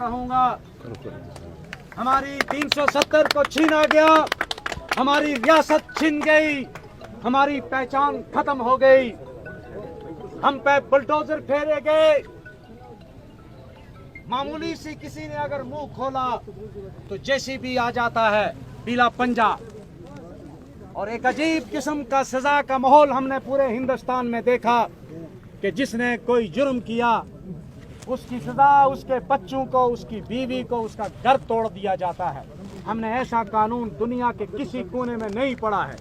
رہوں گا. ہماری 370 کو چھینا گیا, ہماری ریاست چھن گئی, ہماری پہچان ختم ہو گئی, ہم پہ بلڈوزر پھیرے گئے. معمولی سی کسی نے اگر منہ کھولا تو جیسی بھی آ جاتا ہے پیلا پنجا. اور ایک عجیب قسم کا سزا کا ماحول ہم نے پورے ہندوستان میں دیکھا کہ جس نے کوئی جرم کیا اس کی سزا اس کے بچوں کو, اس کی بیوی کو, اس کا گھر توڑ دیا جاتا ہے. ہم نے ایسا قانون دنیا کے کسی کونے میں نہیں پڑھا ہے.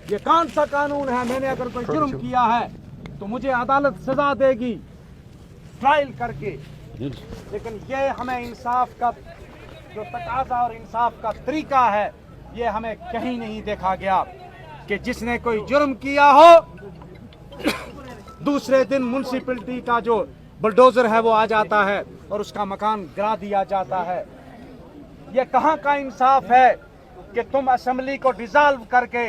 یہ کون سا قانون ہے؟ میں نے اگر کوئی جرم کیا ہے تو مجھے عدالت سزا دے گی ٹرائل کر کے, لیکن یہ ہمیں انصاف کا جو تقاضا اور انصاف کا طریقہ ہے یہ ہمیں کہیں نہیں دیکھا گیا کہ جس نے کوئی جرم کیا ہو دوسرے دن میونسپلٹی کا جو بلڈوزر ہے وہ آ جاتا ہے اور اس کا مکان گرا دیا جاتا ہے. یہ کہاں کا انصاف ہے کہ تم اسمبلی کو ڈیزالو کر کے,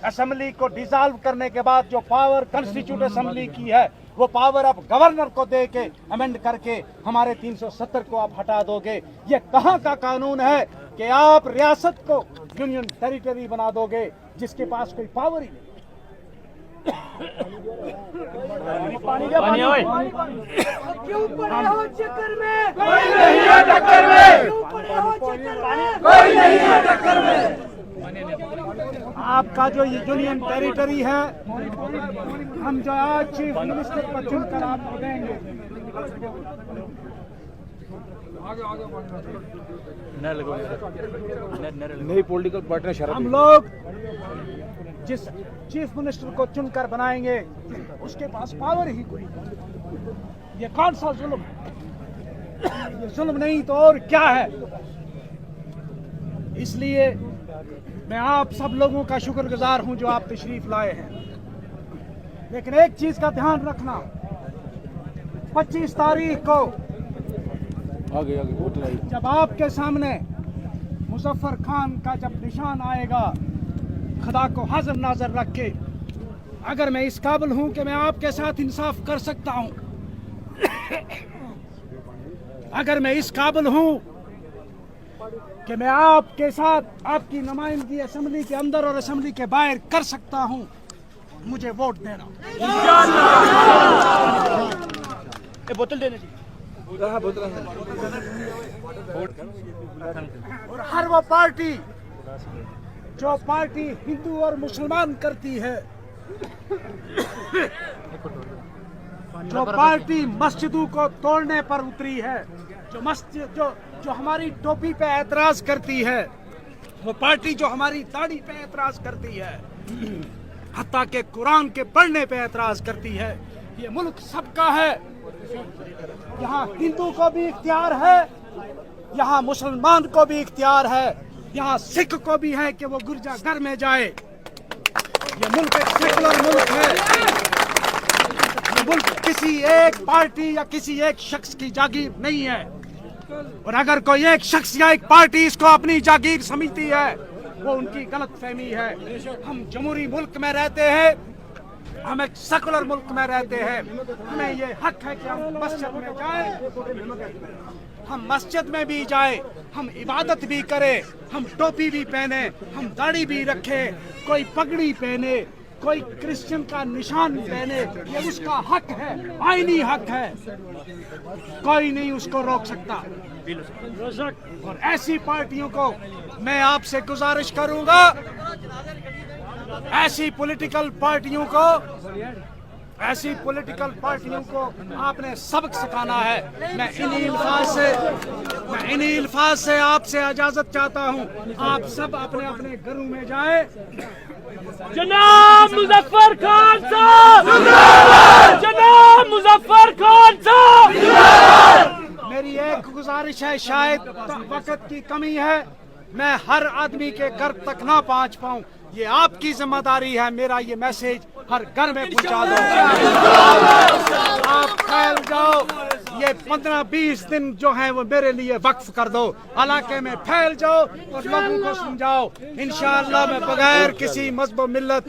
اسمبلی کو ڈیزالو کرنے کے بعد جو پاور کنسٹیٹیوٹ اسمبلی کی ہے وہ پاور اب گورنر کو دے کے امینڈ کر کے ہمارے 370 کو آپ ہٹا دو گے. یہ کہاں کا قانون ہے کہ آپ ریاست کو یونین ٹیریٹری بنا دو گے جس کے پاس کوئی پاور ہی نہیں. آپ کا جو یہ یونین ٹیریٹری ہے ہم جو آج چیف منسٹر کو چن کر آپ کو دیں گے. نئی پولیٹیکل پارٹی ہم لوگ جس چیف منسٹر کو چن کر بنائیں گے اس کے پاس پاور ہی کوئی. یہ کون سا ظلم؟ یہ ظلم نہیں تو اور کیا ہے؟ اس لیے میں آپ سب لوگوں کا شکر گزار ہوں جو آپ تشریف لائے ہیں. لیکن ایک چیز کا دھیان رکھنا, 25 تاریخ کو جب آپ کے سامنے مظفر خان کا جب نشان آئے گا, خدا کو حاضر ناظر رکھ کے, اگر میں اس قابل ہوں کہ میں آپ کے ساتھ انصاف کر سکتا ہوں, اگر میں اس قابل ہوں کہ میں آپ کے ساتھ آپ کی نمائندگی اسمبلی کے اندر اور اسمبلی کے باہر کر سکتا ہوں, مجھے ووٹ دینا. بوتل دینے اور ہر وہ پارٹی جو پارٹی ہندو اور مسلمان کرتی ہے, جو پارٹی مسجدوں کو توڑنے پر اتری ہے, جو ہماری ٹوپی پہ اعتراض کرتی ہے, وہ پارٹی جو ہماری داڑھی پہ اعتراض کرتی ہے, حتیٰ کہ قرآن کے پڑھنے پہ اعتراض کرتی ہے. یہ ملک سب کا ہے. یہاں ہندو کو بھی اختیار ہے, یہاں مسلمان کو بھی اختیار ہے, یہاں سکھ کو بھی ہے کہ وہ گرجا گھر میں جائے. یہ ملک ایک سیکولر ملک ہے. یہ ملک کسی ایک پارٹی یا کسی ایک شخص کی جاگیر نہیں ہے. اور اگر کوئی ایک شخص یا ایک پارٹی اس کو اپنی جاگیر سمجھتی ہے وہ ان کی غلط فہمی ہے. ہم جمہوری ملک میں رہتے ہیں, ہم ایک سیکولر ملک میں رہتے ہیں. ہمیں یہ حق ہے کہ ہم مسجد میں جائیں, ہم مسجد میں بھی جائیں, ہم عبادت بھی کریں, ہم ٹوپی بھی پہنے, ہم داڑھی بھی رکھے, کوئی پگڑی پہنے, کوئی کرسچن کا نشان پہنے, یہ اس کا حق ہے, آئینی حق ہے, کوئی نہیں اس کو روک سکتا. اور ایسی پارٹیوں کو میں آپ سے گزارش کروں گا, ایسی پولیٹیکل پارٹیوں کو آپ نے سبق سکھانا ہے. میں انہی الفاظ سے آپ سے اجازت چاہتا ہوں. آپ سب اپنے اپنے گھروں میں جائیں. جناب مظفر خان صاحب جناب مظفر خان صاحب. میری ایک گزارش ہے, شاید وقت کی کمی ہے, میں ہر آدمی کے گھر تک نہ پہنچ پاؤں, یہ آپ کی ذمہ داری ہے. میرا یہ میسج ہر گھر میں پہنچا دو. آپ پھیل جاؤ, یہ 15-20 دن جو ہیں وہ میرے لیے وقف کر دو. علاقے میں پھیل جاؤ اور لوگوں کو سمجھاؤ. انشاءاللہ میں بغیر کسی مذہب و ملت